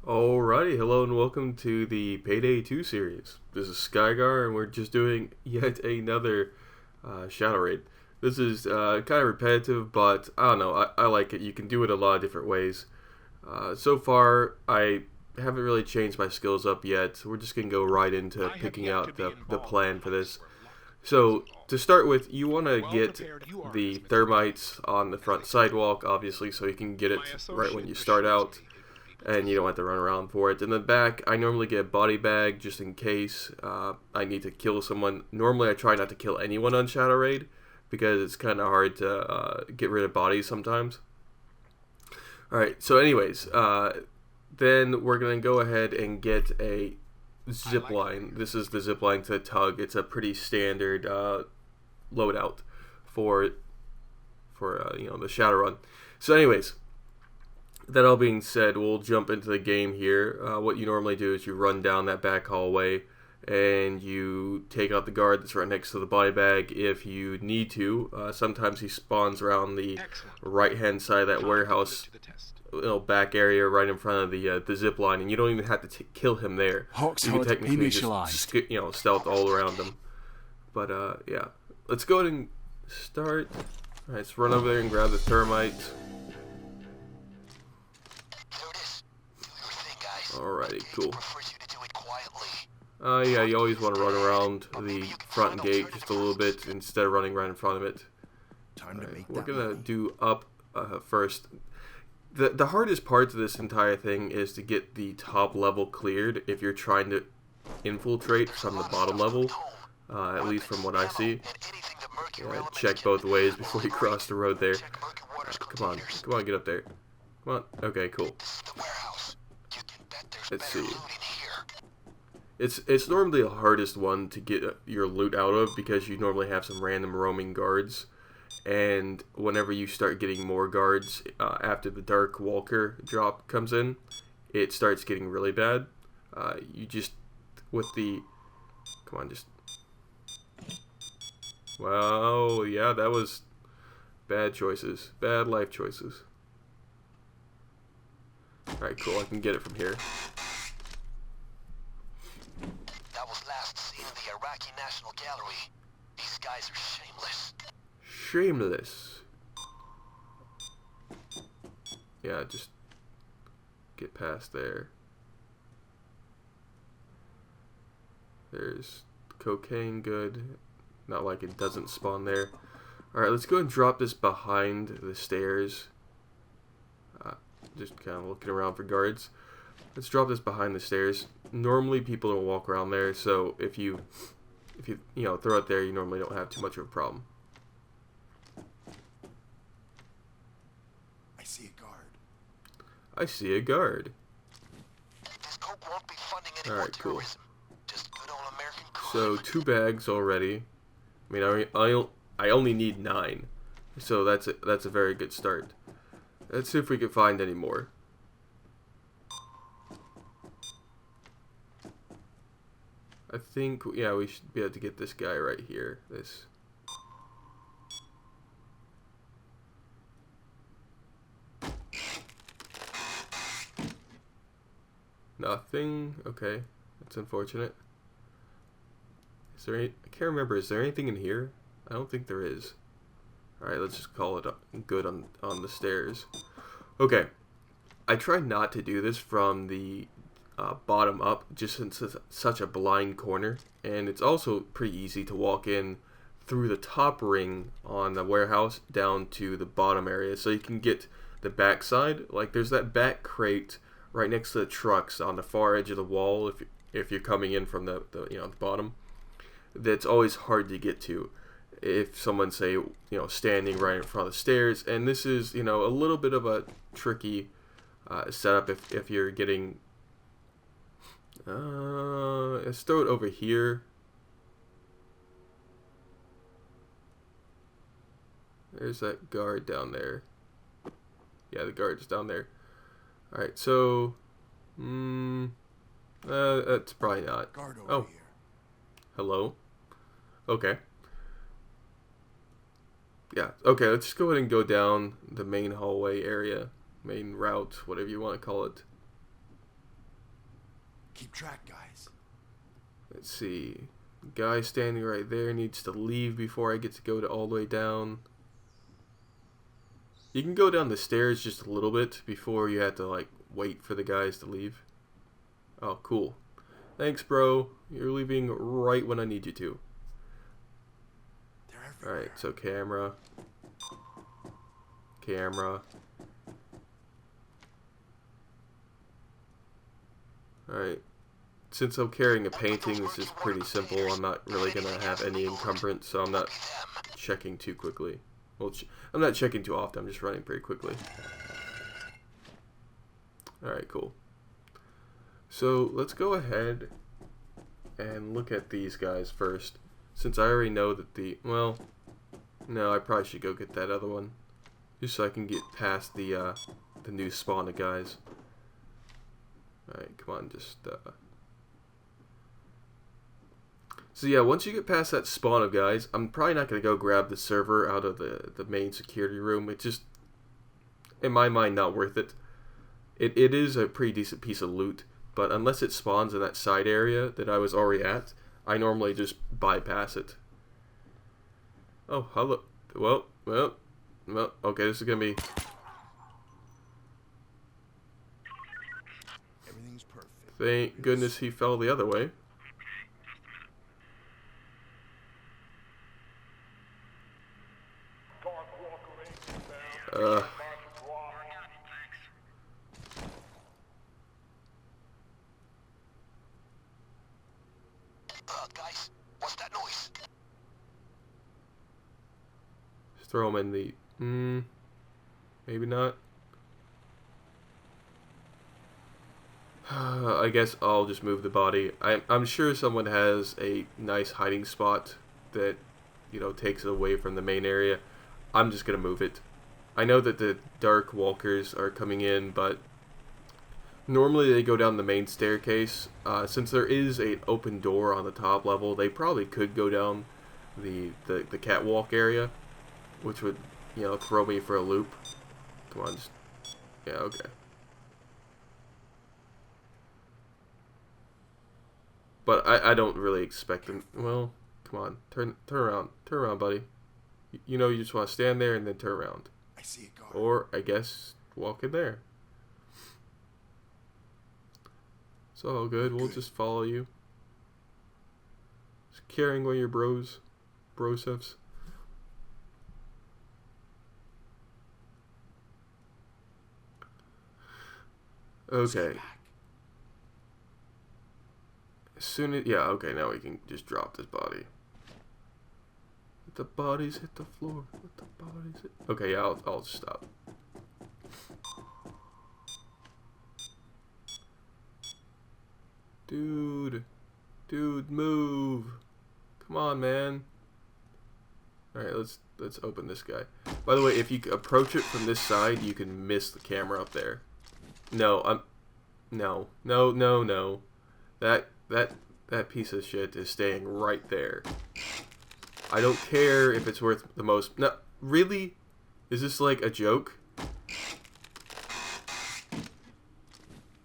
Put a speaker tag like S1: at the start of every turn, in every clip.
S1: Alrighty, hello and welcome to the Payday 2 series. This is Skygar and we're just doing yet another Shadow Raid. This is kind of repetitive, but I don't know, I like it. You can do it a lot of different ways. So far, I haven't really changed my skills up yet. We're just going to go right into picking out the plan for this. So, to start with, you want to get the thermites on the front sidewalk, obviously, so you can get it right when you start out. And you don't have to run around for it. In the back, I normally get a body bag just in case I need to kill someone. Normally, I try not to kill anyone on Shadow Raid because it's kind of hard to get rid of bodies sometimes. Alright, so anyways, then we're going to go ahead and get a zip line. This is the zip line to the tug. It's a pretty standard loadout for the Shadow Run. So anyways, that all being said, we'll jump into the game here. What you normally do is you run down that back hallway and you take out the guard that's right next to the body bag if you need to. Sometimes he spawns around the right hand side of that warehouse back area right in front of the zip line, and you don't even have to kill him there. You can technically just stealth all around him. But yeah, let's go ahead and start. Alright, let's run over there and grab the thermite. Alrighty, cool. Yeah, you always want to run around the front gate just a little bit instead of running right in front of it. Right, we're gonna do up first. The hardest part of this entire thing is to get the top level cleared if you're trying to infiltrate from the bottom level, at least from what I see. Yeah, check both ways before you cross the road there. Come on, get up there. Come on. Okay, cool. Let's see. It's normally the hardest one to get your loot out of because you normally have some random roaming guards, and whenever you start getting more guards after the Dark Walker drop comes in, it starts getting really bad. You just well, yeah, that was bad choices, bad life choices. Alright, cool, I can get it from here.
S2: That was last seen in the Iraqi National Gallery. These guys are shameless.
S1: Shameless. Yeah, just get past there. There's cocaine, good. Not like it doesn't spawn there. Alright, let's go and drop this behind the stairs. Just kind of looking around for guards. Let's drop this behind the stairs. Normally people don't walk around there, so if you throw it there, you normally don't have too much of a problem.
S3: I see a guard.
S1: I see a guard.
S2: This coke won't be funding any more
S1: Alright, cool.
S2: terrorism. Just good old American
S1: So 2 bags already. I mean, I only need 9, so that's a very good start. Let's see if we can find any more. I think, yeah, we should be able to get this guy right here. This. Nothing. Okay, that's unfortunate. Is there any? I can't remember. Is there anything in here? I don't think there is. Alright, let's just call it good on the stairs. Okay, I try not to do this from the bottom up, just since it's such a blind corner. And it's also pretty easy to walk in through the top ring on the warehouse down to the bottom area. So you can get the back side. Like, there's that back crate right next to the trucks on the far edge of the wall if you're coming in from the bottom. That's always hard to get to if someone's, say, standing right in front of the stairs. And this is, a little bit of a tricky setup if you're getting... let's throw it over here. There's that guard down there. Yeah, the guard's down there. Alright, so... that's probably not.
S3: Guard over here.
S1: Hello? Okay. Yeah, okay, let's just go ahead and go down the main hallway area. Main route, whatever you want to call it.
S3: Keep track, guys.
S1: Let's see. Guy standing right there needs to leave before I get to go all the way down. You can go down the stairs just a little bit before you have to, like, wait for the guys to leave. Oh, cool. Thanks, bro. You're leaving right when I need you to.
S3: They're everywhere.
S1: Alright, so camera. Camera. Alright. Since I'm carrying a painting, this is pretty simple. I'm not really going to have any encumbrance, so I'm not checking too quickly. Well, I'm not checking too often. I'm just running pretty quickly. Alright, cool. So, let's go ahead and look at these guys first. Since I already know that well, no, I probably should go get that other one. Just so I can get past the new spawn of guys. Alright, come on, just, So yeah, once you get past that spawn of guys, I'm probably not going to go grab the server out of the main security room. It's just, in my mind, not worth it. It is a pretty decent piece of loot, but unless it spawns in that side area that I was already at, I normally just bypass it. Oh, hello. Well, okay, this is going to be...
S3: Everything's perfect.
S1: Thank goodness he fell the other way.
S2: Guys, what's that noise?
S1: Just throw him in the... maybe not. I guess I'll just move the body. I'm sure someone has a nice hiding spot that, you know, takes it away from the main area. I'm just gonna move it. I know that the dark walkers are coming in, but normally they go down the main staircase. Since there is an open door on the top level, they probably could go down the catwalk area, which would, you know, throw me for a loop. Come on, just... yeah, okay. But I don't really expect them... well, come on. Turn around. Turn around, buddy. You know, you just want to stand there and then turn around.
S3: I see a guard.
S1: Or, I guess, walk in there. It's all good. We'll just follow you. Just carrying away your broseps. Okay. As soon as... yeah, okay, now we can just drop this body. Let the bodies hit the floor. Let the bodies hit... okay, yeah, I'll just stop. Dude, move. Come on, man. Alright, let's open this guy. By the way, if you approach it from this side, you can miss the camera up there. No, no. That piece of shit is staying right there. I don't care if it's worth the most... no, really? Is this like a joke?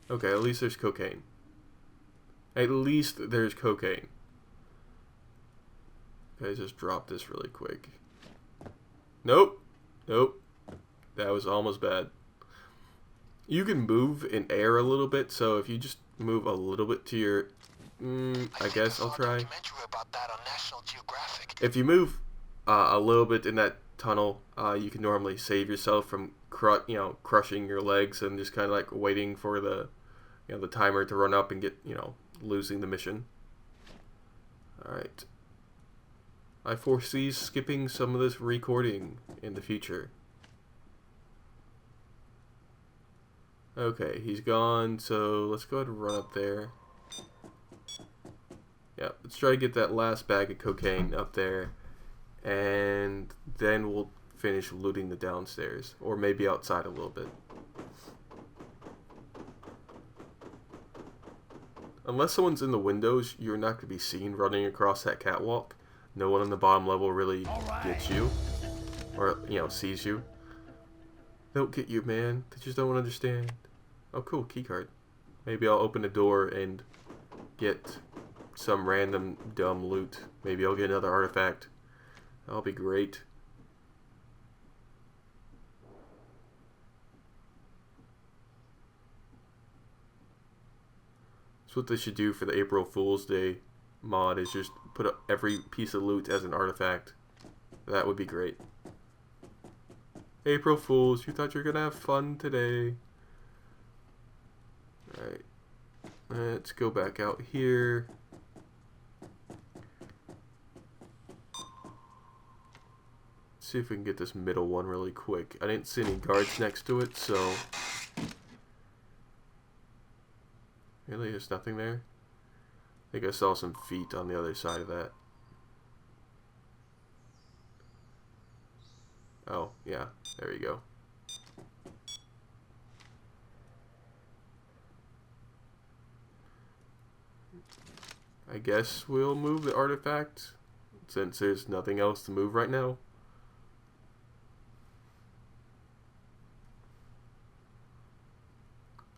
S1: Okay, at least there's cocaine. At least there's cocaine. Okay, just drop this really quick. Nope. That was almost bad. You can move in air a little bit, so if you just move a little bit to your... I guess I'll try. If you move a little bit in that tunnel, you can normally save yourself from crushing your legs and just kind of like waiting for the the timer to run up and get losing the mission. Alright. I foresee skipping some of this recording in the future. Okay, he's gone, so let's go ahead and run up there. Yeah, let's try to get that last bag of cocaine up there, and then we'll finish looting the downstairs, or maybe outside a little bit. Unless someone's in the windows, you're not going to be seen running across that catwalk. No one on the bottom level really gets you, or sees you. They don't get you, man. They just don't understand. Oh, cool, keycard. Maybe I'll open the door and get some random dumb loot. Maybe I'll get another artifact. That'll be great. That's what they should do for the April Fool's Day mod, is just put up every piece of loot as an artifact. That would be great. April Fools, you thought you were gonna have fun today. Alright. Let's go back out here. See if we can get this middle one really quick. I didn't see any guards next to it, so... Really? There's nothing there? I think I saw some feet on the other side of that. Oh, yeah. There you go. I guess we'll move the artifact, since there's nothing else to move right now.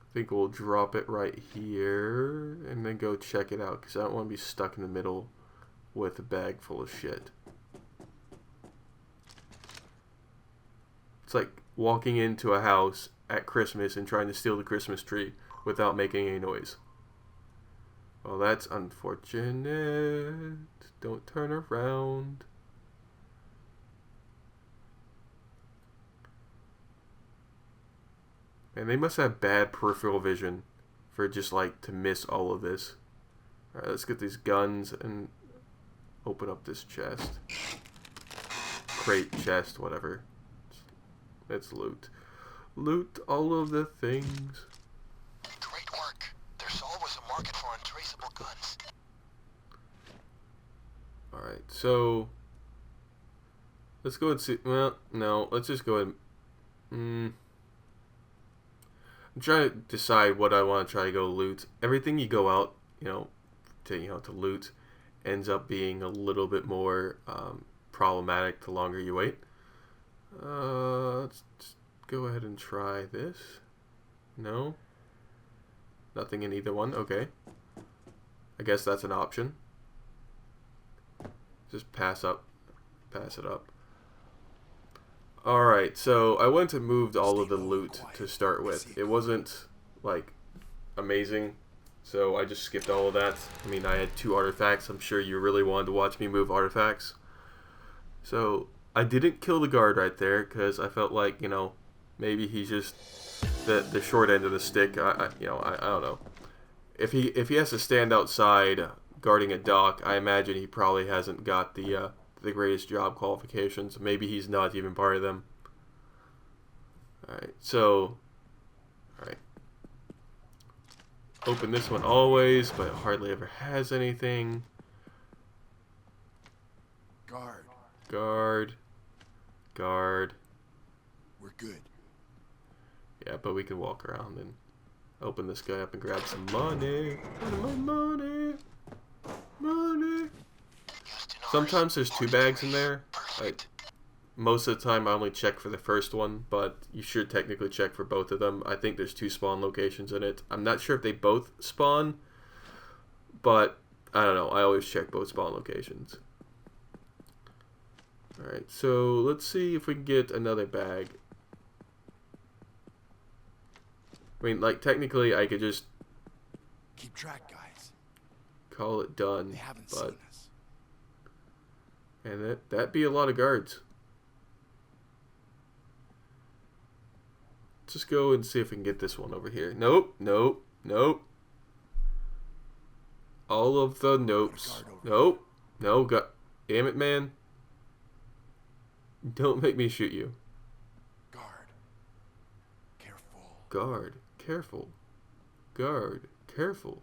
S1: I think we'll drop it right here and then go check it out, because I don't want to be stuck in the middle with a bag full of shit. It's like walking into a house at Christmas and trying to steal the Christmas tree without making any noise. Well, that's unfortunate. Don't turn around. And they must have bad peripheral vision for just like to miss all of this. Alright, let's get these guns and open up this chest. Crate, chest, whatever. It's loot. Loot all of the things.
S2: Great work. There's always a market for untraceable guns.
S1: Alright, so let's go and see. Well, no, let's just go ahead. I'm trying to decide what I want to try to go loot. Everything you go out, to loot, ends up being a little bit more problematic the longer you wait. Let's just go ahead and try this. No? Nothing in either one? Okay. I guess that's an option. Just pass it up. Alright, so I went and moved all of the loot to start with. It wasn't, like, amazing, so I just skipped all of that. I mean, I had 2 artifacts. I'm sure you really wanted to watch me move artifacts. So, I didn't kill the guard right there, because I felt like, maybe he's just the short end of the stick. I don't know. If he has to stand outside guarding a dock, I imagine he probably hasn't got the greatest job qualifications. Maybe he's not even part of them. Alright, so... Alright. Open this one always, but it hardly ever has anything.
S3: Guard.
S1: Guard. Guard.
S3: We're good.
S1: Yeah, but we can walk around and open this guy up and grab some money. My money. Money. Sometimes there's 2 bags in there. Most of the time I only check for the first one, but you should technically check for both of them. I think there's 2 spawn locations in it. I'm not sure if they both spawn, but I don't know. I always check both spawn locations. Alright, so let's see if we can get another bag. I mean, like, technically I could just
S3: Keep track, guys.
S1: call it done,
S3: They haven't
S1: but...
S3: seen us.
S1: And that'd be a lot of guards. Let's just go and see if we can get this one over here. Nope, nope, nope. All of the nopes. Nope, no, damn it, man. Don't make me shoot you.
S3: Guard. Careful.
S1: Guard, careful. Guard, careful.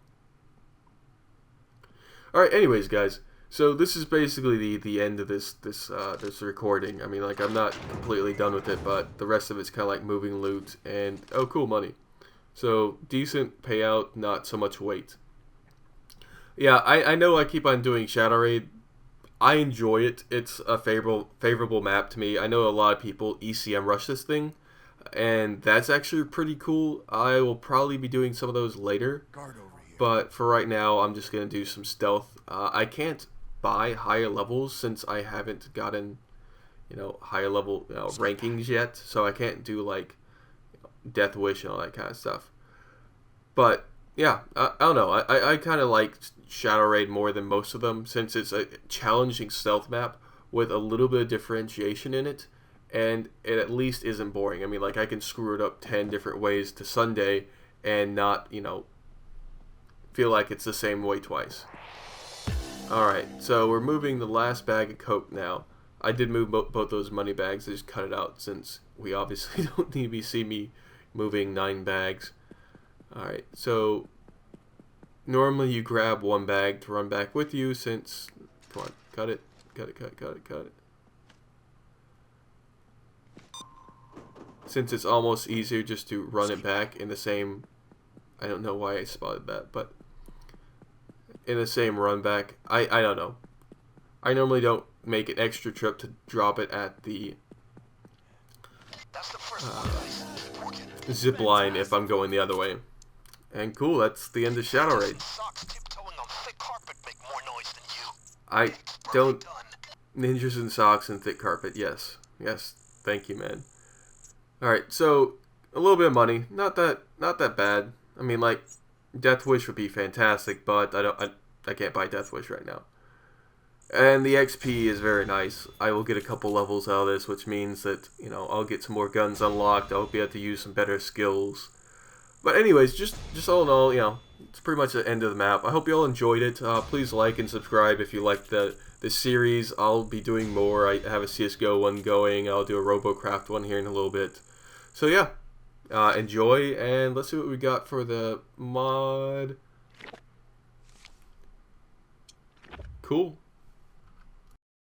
S1: Alright, anyways, guys. So this is basically the end of this recording. I mean, like, I'm not completely done with it, but the rest of it's kind of like moving loot and, oh, cool, money. So, decent payout, not so much weight. Yeah, I know I keep on doing Shadow Raid. I enjoy it. It's a favorable map to me. I know a lot of people ECM rush this thing. and that's actually pretty cool. I will probably be doing some of those later,
S3: Guard over here.
S1: but for right now, I'm just gonna do some stealth. I can't buy higher levels since I haven't gotten, higher level rankings yet, so I can't do like Death Wish and all that kind of stuff. But yeah, I don't know. I kind of like Shadow Raid more than most of them since it's a challenging stealth map with a little bit of differentiation in it, and it at least isn't boring. I mean, like I can screw it up 10 different ways to Sunday and not, feel like it's the same way twice. Alright, so we're moving the last bag of coke now. I did move both those money bags. I just cut it out since we obviously don't need to see me moving 9 bags. Alright, so normally you grab 1 bag to run back with you since... Come on, cut it. Cut it. Since it's almost easier just to run it back in the same... I don't know why I spotted that, but... in the same run back. I don't know. I normally don't make an extra trip to drop it at the
S2: That's the first one, guys. Keep working.
S1: zip line if I'm going the other way. And cool, that's the end of Shadow Raid.
S2: Socks tiptoeing on thick carpet make more noise than you.
S1: I don't...
S2: Done.
S1: Ninjas in socks and thick carpet, yes. Yes, thank you, man. Alright, so a little bit of money. Not that bad. I mean, like, Death Wish would be fantastic, but I can't buy Death Wish right now. And the XP is very nice. I will get a couple levels out of this, which means that, I'll get some more guns unlocked. I'll be able to use some better skills. But anyways, just all in all, it's pretty much the end of the map. I hope you all enjoyed it. Please like and subscribe if you liked the series. I'll be doing more. I have a CSGO one going. I'll do a RoboCraft one here in a little bit. So yeah, enjoy, and let's see what we got for the mod. Cool.